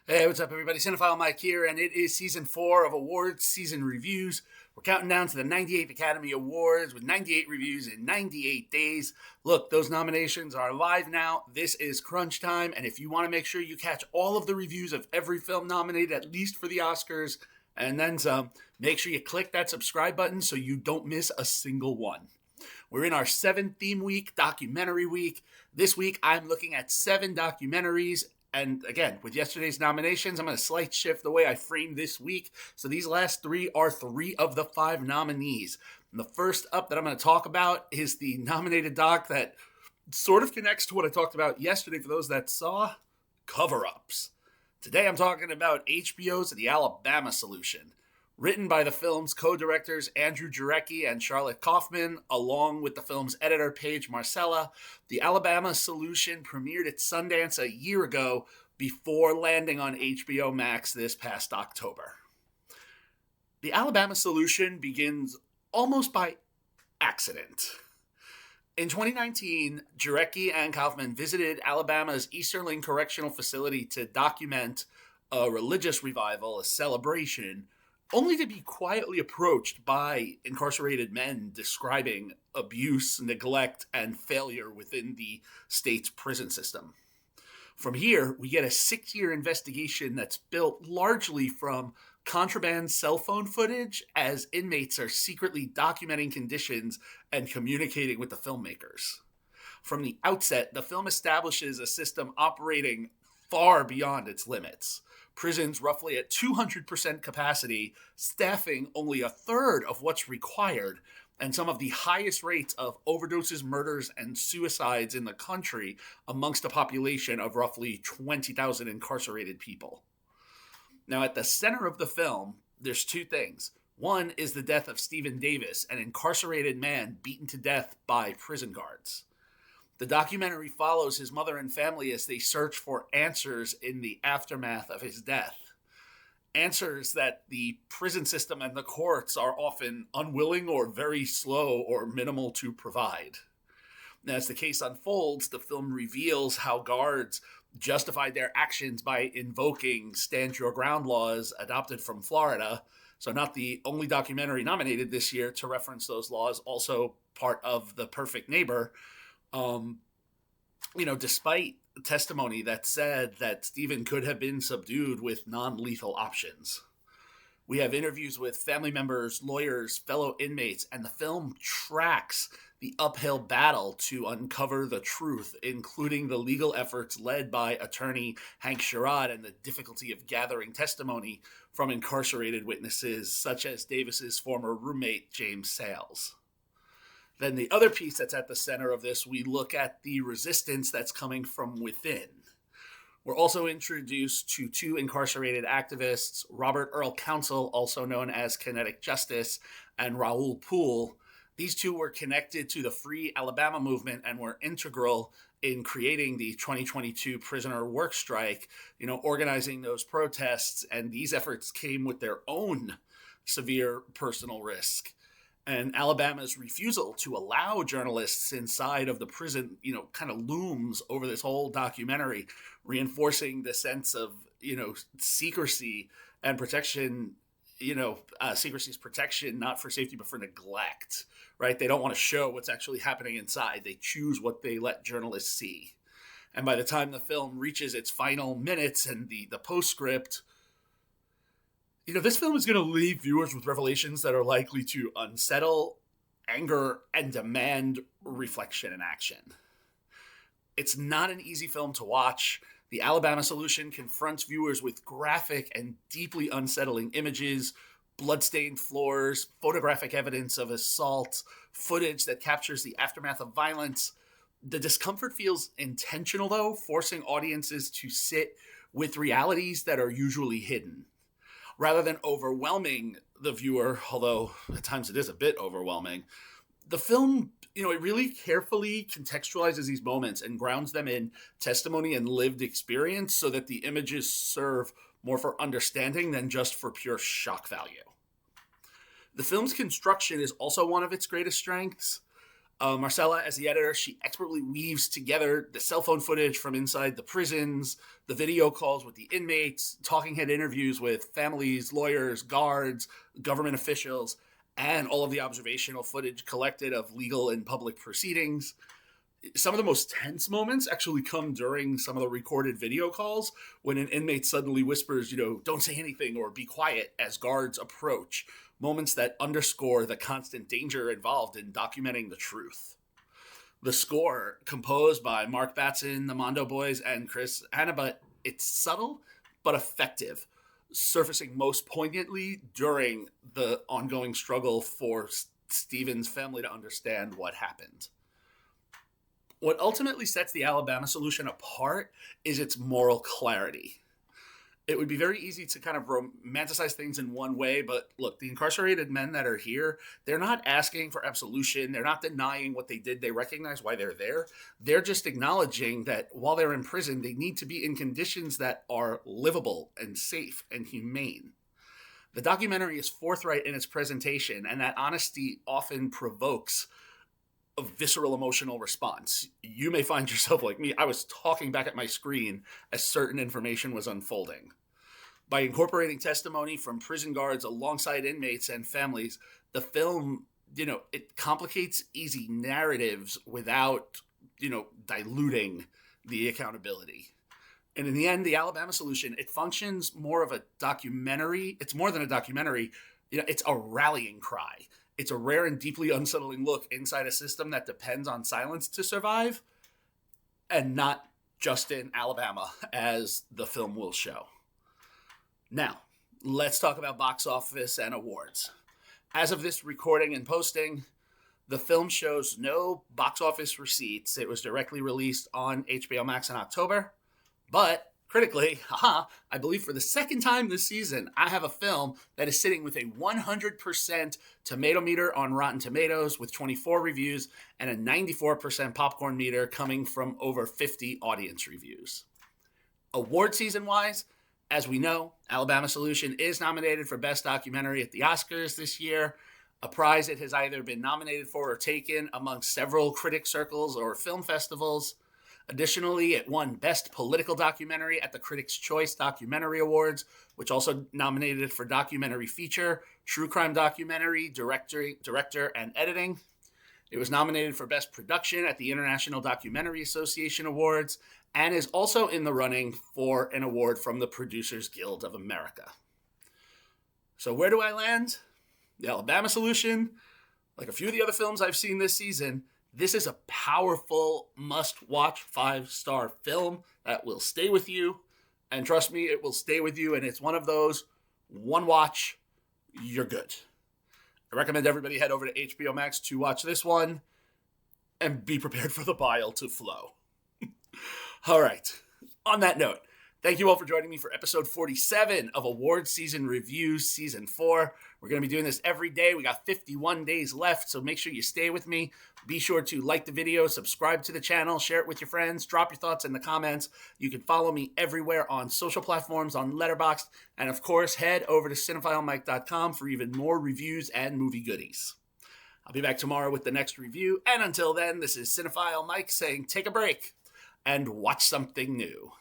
Hey, what's up, everybody? Cinephile Mike here, and it is season 4 of awards season reviews. We're counting down to the 98th Academy Awards with 98 reviews in 98 days. Look, those nominations are live now. This is crunch time, and if you want to make sure you catch all of the reviews of every film nominated, at least for the Oscars, and then some, make sure you click that subscribe button so you don't miss a single one. We're in our 7th theme week, documentary week. This week, I'm looking at 7 documentaries. And again, with yesterday's nominations, I'm going to slight shift the way I frame this week. So these last 3 are 3 of the 5 nominees. And the first up that I'm going to talk about is the nominated doc that sort of connects to what I talked about yesterday for those that saw cover-ups. Today I'm talking about HBO's The Alabama Solution. Written by the film's co-directors Andrew Jarecki and Charlotte Kaufman, along with the film's editor Paige Marcella, The Alabama Solution premiered at Sundance a year ago before landing on HBO Max this past October. The Alabama Solution begins almost by accident. In 2019, Jarecki and Kaufman visited Alabama's Easterling Correctional Facility to document a religious revival, a celebration, only to be quietly approached by incarcerated men describing abuse, neglect, and failure within the state's prison system. From here, we get a 6-year investigation that's built largely from contraband cell phone footage as inmates are secretly documenting conditions and communicating with the filmmakers. From the outset, the film establishes a system operating far beyond its limits. Prisons roughly at 200% capacity, staffing only a third of what's required, and some of the highest rates of overdoses, murders, and suicides in the country amongst a population of roughly 20,000 incarcerated people. Now, at the center of the film, there's 2 things. One is the death of Stephen Davis, an incarcerated man beaten to death by prison guards. The documentary follows his mother and family as they search for answers in the aftermath of his death. Answers that the prison system and the courts are often unwilling or very slow or minimal to provide. As the case unfolds, the film reveals how guards justified their actions by invoking stand your ground laws adopted from Florida. So not the only documentary nominated this year to reference those laws, also part of The Perfect Neighbor. Despite testimony that said that Stephen could have been subdued with non-lethal options. We have interviews with family members, lawyers, fellow inmates, and the film tracks the uphill battle to uncover the truth, including the legal efforts led by attorney Hank Sherrod and the difficulty of gathering testimony from incarcerated witnesses such as Davis's former roommate, James Sales. Then the other piece that's at the center of this, we look at the resistance that's coming from within. We're also introduced to 2 incarcerated activists, Robert Earl Council, also known as Kinetic Justice, and Raoul Poole. These 2 were connected to the Free Alabama movement and were integral in creating the 2022 prisoner work strike, organizing those protests, and these efforts came with their own severe personal risk. And Alabama's refusal to allow journalists inside of the prison, kind of looms over this whole documentary, reinforcing the sense of, secrecy and protection. Secrecy is protection, not for safety, but for neglect, right? They don't want to show what's actually happening inside. They choose what they let journalists see. And by the time the film reaches its final minutes and the postscript, this film is going to leave viewers with revelations that are likely to unsettle, anger, and demand reflection and action. It's not an easy film to watch. The Alabama Solution confronts viewers with graphic and deeply unsettling images, bloodstained floors, photographic evidence of assault, footage that captures the aftermath of violence. The discomfort feels intentional, though, forcing audiences to sit with realities that are usually hidden. Rather than overwhelming the viewer, although at times it is a bit overwhelming, the film, it really carefully contextualizes these moments and grounds them in testimony and lived experience so that the images serve more for understanding than just for pure shock value. The film's construction is also one of its greatest strengths. Marcella, as the editor, she expertly weaves together the cell phone footage from inside the prisons, the video calls with the inmates, talking head interviews with families, lawyers, guards, government officials, and all of the observational footage collected of legal and public proceedings. Some of the most tense moments actually come during some of the recorded video calls when an inmate suddenly whispers, don't say anything or be quiet as guards approach. Moments that underscore the constant danger involved in documenting the truth. The score, composed by Mark Batson, the Mondo Boys, and Chris Annabut, it's subtle but effective, surfacing most poignantly during the ongoing struggle for Stephen's family to understand what happened. What ultimately sets the Alabama solution apart is its moral clarity. It would be very easy to kind of romanticize things in one way, but look, the incarcerated men that are here, they're not asking for absolution. They're not denying what they did. They recognize why they're there. They're just acknowledging that while they're in prison, they need to be in conditions that are livable and safe and humane. The documentary is forthright in its presentation, and that honesty often provokes a visceral emotional response. You may find yourself like me. I was talking back at my screen as certain information was unfolding. By incorporating testimony from prison guards alongside inmates and families, the film, it complicates easy narratives without, diluting the accountability. And in the end, the Alabama solution, it functions more of a documentary. It's more than a documentary. It's a rallying cry. It's a rare and deeply unsettling look inside a system that depends on silence to survive, and not just in Alabama, as the film will show. Now, let's talk about box office and awards. As of this recording and posting, the film shows no box office receipts. It was directly released on HBO Max in October, but critically, I believe for the second time this season, I have a film that is sitting with a 100% tomato meter on Rotten Tomatoes with 24 reviews and a 94% popcorn meter coming from over 50 audience reviews. Award season-wise, as we know, Alabama Solution is nominated for Best Documentary at the Oscars this year, a prize it has either been nominated for or taken among several critic circles or film festivals. Additionally, it won Best Political Documentary at the Critics' Choice Documentary Awards, which also nominated it for Documentary Feature, True Crime Documentary, Director, and Editing. It was nominated for Best Production at the International Documentary Association Awards, and is also in the running for an award from the Producers Guild of America. So where do I land? The Alabama Solution, like a few of the other films I've seen this season, this is a powerful, must-watch 5-star film that will stay with you. And trust me, it will stay with you. And it's one of those, one watch, you're good. I recommend everybody head over to HBO Max to watch this one and be prepared for the bile to flow. All right. On that note, thank you all for joining me for episode 47 of Award Season Reviews Season 4. We're going to be doing this every day. We got 51 days left, so make sure you stay with me. Be sure to like the video, subscribe to the channel, share it with your friends, drop your thoughts in the comments. You can follow me everywhere on social platforms, on Letterboxd, and of course, head over to cinephilemike.com for even more reviews and movie goodies. I'll be back tomorrow with the next review, and until then, this is Cinephile Mike saying take a break and watch something new.